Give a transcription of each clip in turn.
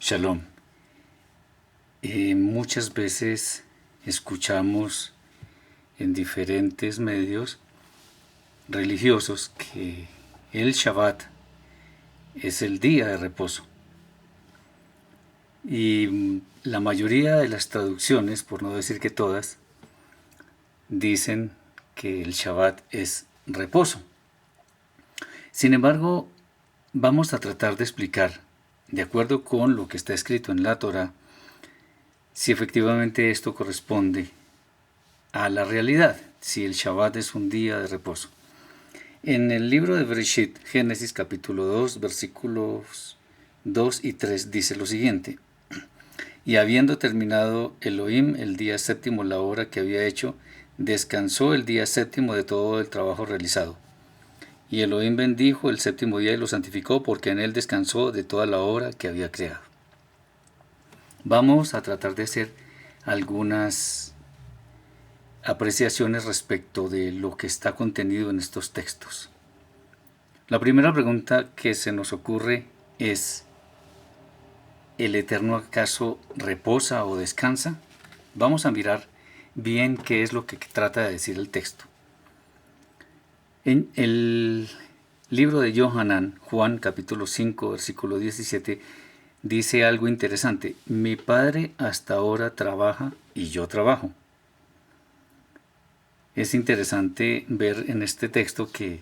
Shalom. Muchas veces escuchamos en diferentes medios religiosos que el Shabbat es el día de reposo. Y la mayoría de las traducciones, por no decir que todas, dicen que el Shabbat es reposo. Sin embargo, vamos a tratar de explicar, de acuerdo con lo que está escrito en la Torá, si efectivamente esto corresponde a la realidad, si el Shabbat es un día de reposo. En el libro de Bereshit, Génesis capítulo 2, versículos 2 y 3, dice lo siguiente: Y habiendo terminado Elohim el día séptimo la obra que había hecho, descansó el día séptimo de todo el trabajo realizado. Y Elohim bendijo el séptimo día y lo santificó, porque en él descansó de toda la obra que había creado. Vamos a tratar de hacer algunas apreciaciones respecto de lo que está contenido en estos textos. La primera pregunta que se nos ocurre es: ¿el Eterno acaso reposa o descansa? Vamos a mirar bien qué es lo que trata de decir el texto. En el libro de Yohanan, Juan capítulo 5, versículo 17, dice algo interesante: mi Padre hasta ahora trabaja y yo trabajo. Es interesante ver en este texto que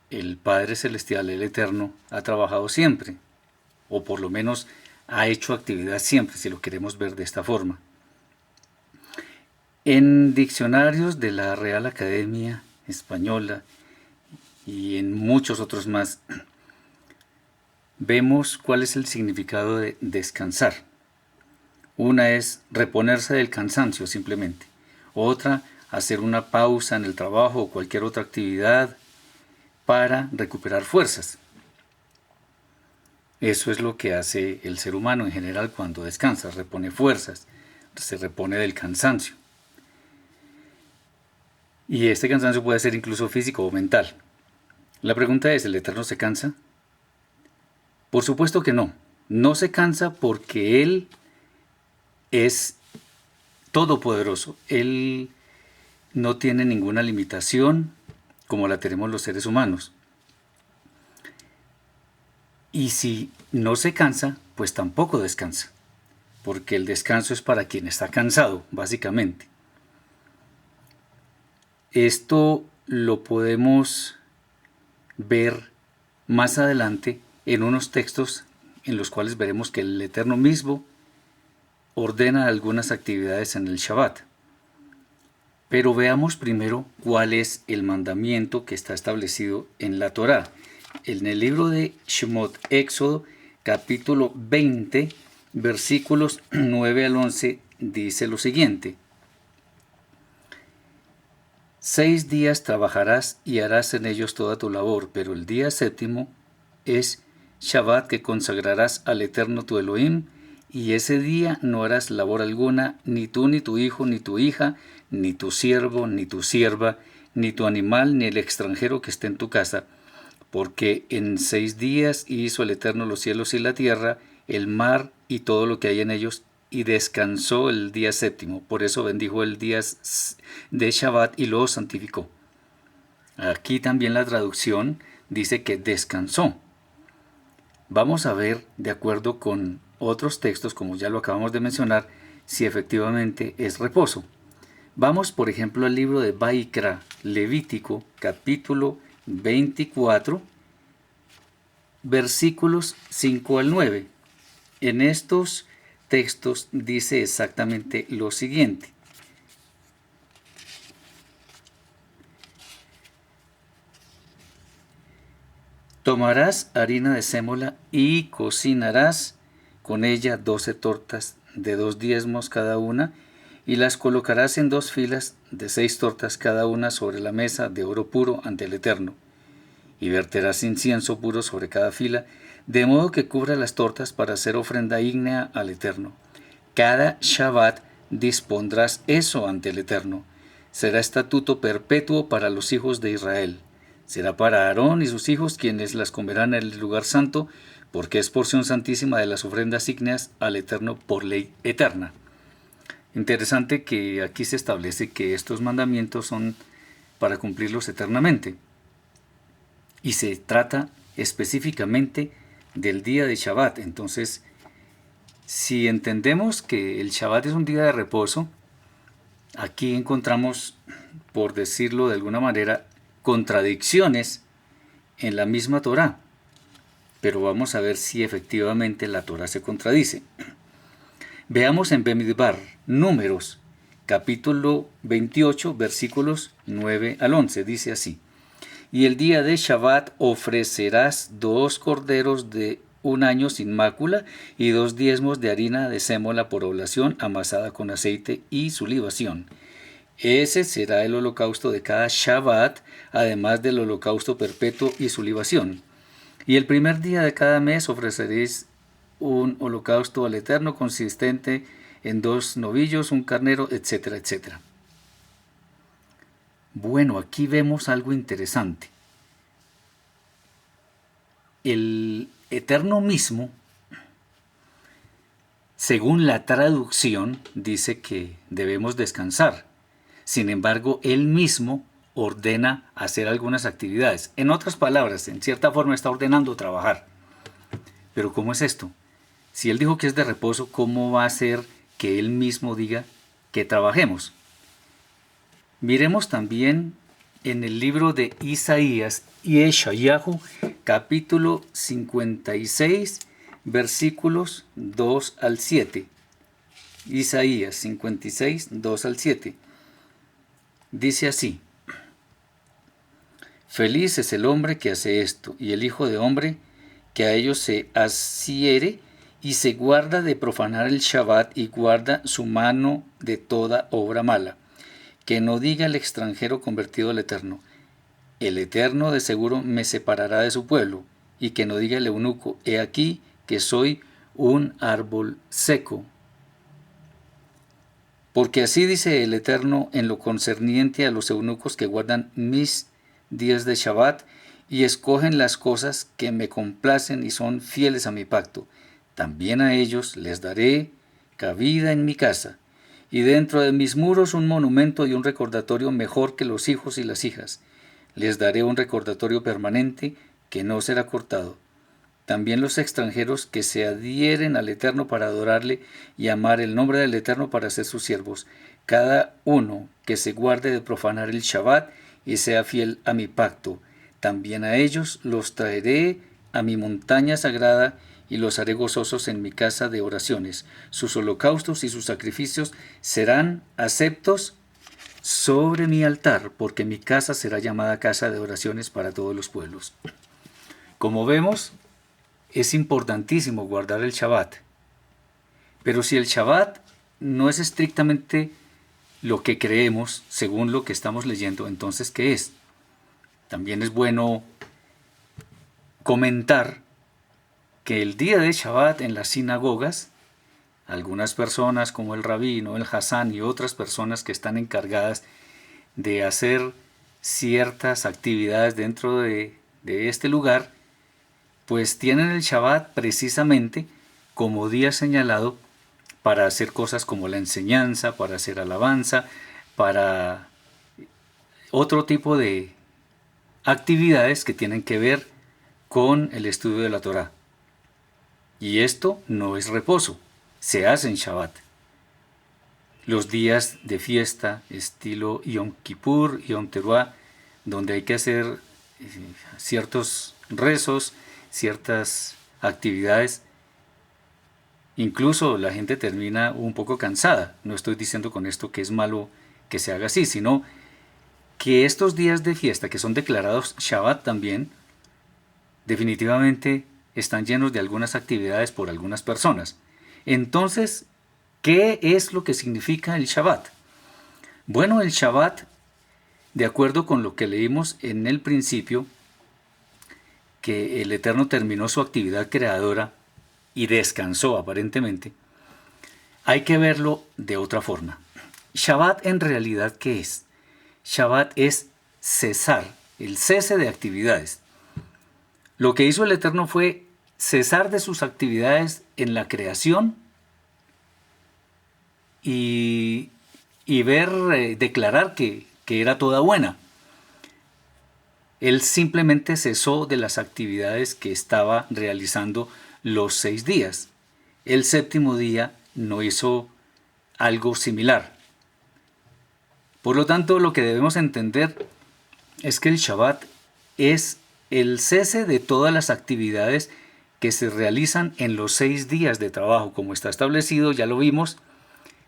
el Padre Celestial, el Eterno, ha trabajado siempre, o por lo menos ha hecho actividad siempre, si lo queremos ver de esta forma. En diccionarios de la Real Academia Española y en muchos otros más, vemos cuál es el significado de descansar. Una es reponerse del cansancio simplemente. Otra, hacer una pausa en el trabajo o cualquier otra actividad para recuperar fuerzas. Eso es lo que hace el ser humano en general cuando descansa, repone fuerzas, se repone del cansancio. Y este cansancio puede ser incluso físico o mental. La pregunta es: ¿el Eterno se cansa? Por supuesto que no. No se cansa porque Él es todopoderoso. Él no tiene ninguna limitación como la tenemos los seres humanos. Y si no se cansa, pues tampoco descansa, porque el descanso es para quien está cansado, básicamente. Esto lo podemos ver más adelante en unos textos en los cuales veremos que el Eterno mismo ordena algunas actividades en el Shabbat. Pero veamos primero cuál es el mandamiento que está establecido en la Torá. En el libro de Shemot, Éxodo, capítulo 20, versículos 9 al 11, dice lo siguiente: 6 días trabajarás y harás en ellos toda tu labor, pero el día séptimo es Shabbat, que consagrarás al Eterno tu Elohim, y ese día no harás labor alguna, ni tú, ni tu hijo, ni tu hija, ni tu siervo, ni tu sierva, ni tu animal, ni el extranjero que esté en tu casa, porque en 6 días hizo el Eterno los cielos y la tierra, el mar y todo lo que hay en ellos, y descansó el día séptimo. Por eso bendijo el día de Shabbat y lo santificó. Aquí también la traducción dice que descansó. Vamos a ver, de acuerdo con otros textos, como ya lo acabamos de mencionar, si efectivamente es reposo. Vamos, por ejemplo, al libro de Vaikra, Levítico, capítulo 24, versículos 5 al 9. En estos textos dice exactamente lo siguiente: tomarás harina de sémola y cocinarás con ella 12 tortas de 2 diezmos cada una, y las colocarás en 2 filas de 6 tortas cada una sobre la mesa de oro puro ante el Eterno. Y verterás incienso puro sobre cada fila, de modo que cubra las tortas para hacer ofrenda ígnea al Eterno. Cada Shabbat dispondrás eso ante el Eterno. Será estatuto perpetuo para los hijos de Israel. Será para Aarón y sus hijos, quienes las comerán en el lugar santo, porque es porción santísima de las ofrendas ígneas al Eterno por ley eterna. Interesante que aquí se establece que estos mandamientos son para cumplirlos eternamente. Y se trata específicamente del día de Shabbat. Entonces, si entendemos que el Shabbat es un día de reposo, aquí encontramos, por decirlo de alguna manera, contradicciones en la misma Torá. Pero vamos a ver si efectivamente la Torá se contradice. Veamos en Bemidbar, Números, capítulo 28, versículos 9 al 11. Dice así: Y el día de Shabbat ofrecerás 2 corderos de 1 año sin mácula y 2 diezmos de harina de sémola por oblación amasada con aceite y su libación. Ese será el holocausto de cada Shabbat, además del holocausto perpetuo y su libación. Y el primer día de cada mes ofreceréis un holocausto al Eterno consistente en 2 novillos, un carnero, etcétera, etcétera. Bueno, aquí vemos algo interesante. El Eterno mismo, según la traducción, dice que debemos descansar. Sin embargo, Él mismo ordena hacer algunas actividades. En otras palabras, en cierta forma está ordenando trabajar. Pero ¿cómo es esto? Si Él dijo que es de reposo, ¿cómo va a ser que Él mismo diga que trabajemos? Miremos también en el libro de Isaías y Yeshayahu, capítulo 56, versículos 2 al 7. Isaías 56, 2 al 7. Dice así: Feliz es el hombre que hace esto, y el hijo de hombre que a ellos se asiere y se guarda de profanar el Shabbat y guarda su mano de toda obra mala. Que no diga el extranjero convertido al Eterno: el Eterno de seguro me separará de su pueblo. Y que no diga el eunuco: he aquí que soy un árbol seco. Porque así dice el Eterno en lo concerniente a los eunucos que guardan mis días de Shabbat y escogen las cosas que me complacen y son fieles a mi pacto. También a ellos les daré cabida en mi casa, y dentro de mis muros un monumento y un recordatorio mejor que los hijos y las hijas. Les daré un recordatorio permanente que no será cortado. También los extranjeros que se adhieren al Eterno para adorarle y amar el nombre del Eterno para ser sus siervos. Cada uno que se guarde de profanar el Shabbat y sea fiel a mi pacto. También a ellos los traeré a mi montaña sagrada y los haré gozosos en mi casa de oraciones. Sus holocaustos y sus sacrificios serán aceptos sobre mi altar, porque mi casa será llamada casa de oraciones para todos los pueblos. Como vemos, es importantísimo guardar el Shabbat. Pero si el Shabbat no es estrictamente lo que creemos, según lo que estamos leyendo, entonces, ¿qué es? También es bueno comentar que el día de Shabbat en las sinagogas, algunas personas como el rabino, el Hasán y otras personas que están encargadas de hacer ciertas actividades dentro de este lugar, pues tienen el Shabbat precisamente como día señalado para hacer cosas como la enseñanza, para hacer alabanza, para otro tipo de actividades que tienen que ver con el estudio de la Torá. Y esto no es reposo, se hace en Shabbat. Los días de fiesta, estilo Yom Kippur, Yom Teruah, donde hay que hacer ciertos rezos, ciertas actividades, incluso la gente termina un poco cansada. No estoy diciendo con esto que es malo que se haga así, sino que estos días de fiesta que son declarados Shabbat también, definitivamente están llenos de algunas actividades por algunas personas. Entonces, ¿qué es lo que significa el Shabbat? Bueno, el Shabbat, de acuerdo con lo que leímos en el principio, que el Eterno terminó su actividad creadora y descansó aparentemente, hay que verlo de otra forma. Shabbat en realidad, ¿qué es? Shabbat es cesar, el cese de actividades. Lo que hizo el Eterno fue cesar de sus actividades en la creación y, declarar que era toda buena. Él simplemente cesó de las actividades que estaba realizando los 6 días. El séptimo día no hizo algo similar. Por lo tanto, lo que debemos entender es que el Shabbat es el cese de todas las actividades que se realizan en los 6 días de trabajo, como está establecido, ya lo vimos,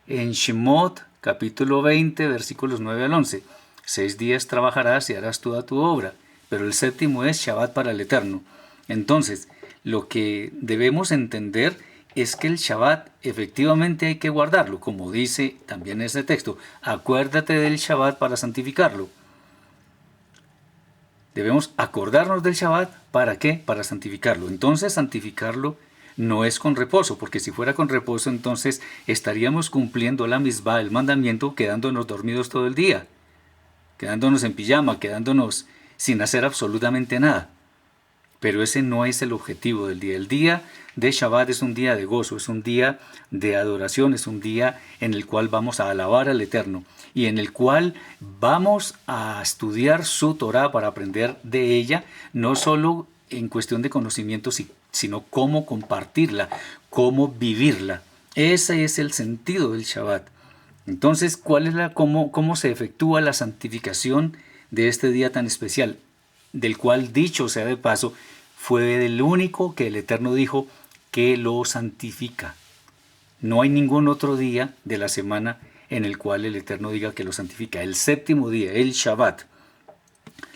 en Shemot, capítulo 20, versículos 9 al 11. 6 días trabajarás y harás toda tu obra, pero el séptimo es Shabbat para el Eterno. Entonces, lo que debemos entender es que el Shabbat efectivamente hay que guardarlo, como dice también ese texto. Acuérdate del Shabbat para santificarlo. Debemos acordarnos del Shabbat, ¿para qué? Para santificarlo. Entonces, santificarlo no es con reposo, porque si fuera con reposo, entonces estaríamos cumpliendo la misbah, el mandamiento, quedándonos dormidos todo el día, quedándonos en pijama, quedándonos sin hacer absolutamente nada. Pero ese no es el objetivo del día. El día de Shabbat es un día de gozo, es un día de adoración, es un día en el cual vamos a alabar al Eterno y en el cual vamos a estudiar su Torah para aprender de ella, no solo en cuestión de conocimiento, sino cómo compartirla, cómo vivirla. Ese es el sentido del Shabbat. Entonces, cómo se efectúa la santificación de este día tan especial? Del cual, dicho sea de paso, fue el único que el Eterno dijo que lo santifica. No hay ningún otro día de la semana en el cual el Eterno diga que lo santifica. El séptimo día, el Shabbat.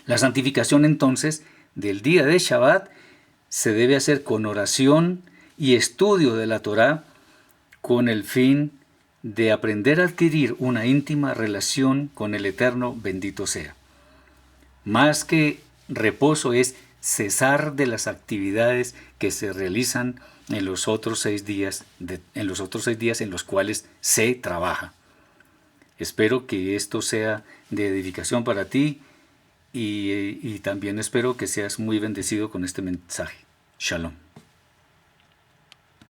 La santificación entonces del día de Shabbat se debe hacer con oración y estudio de la Torá con el fin de aprender a adquirir una íntima relación con el Eterno, bendito sea. Más que reposo es cesar de las actividades que se realizan en los otros 6 días, en los cuales se trabaja. Espero que esto sea de edificación para ti y también espero que seas muy bendecido con este mensaje. Shalom.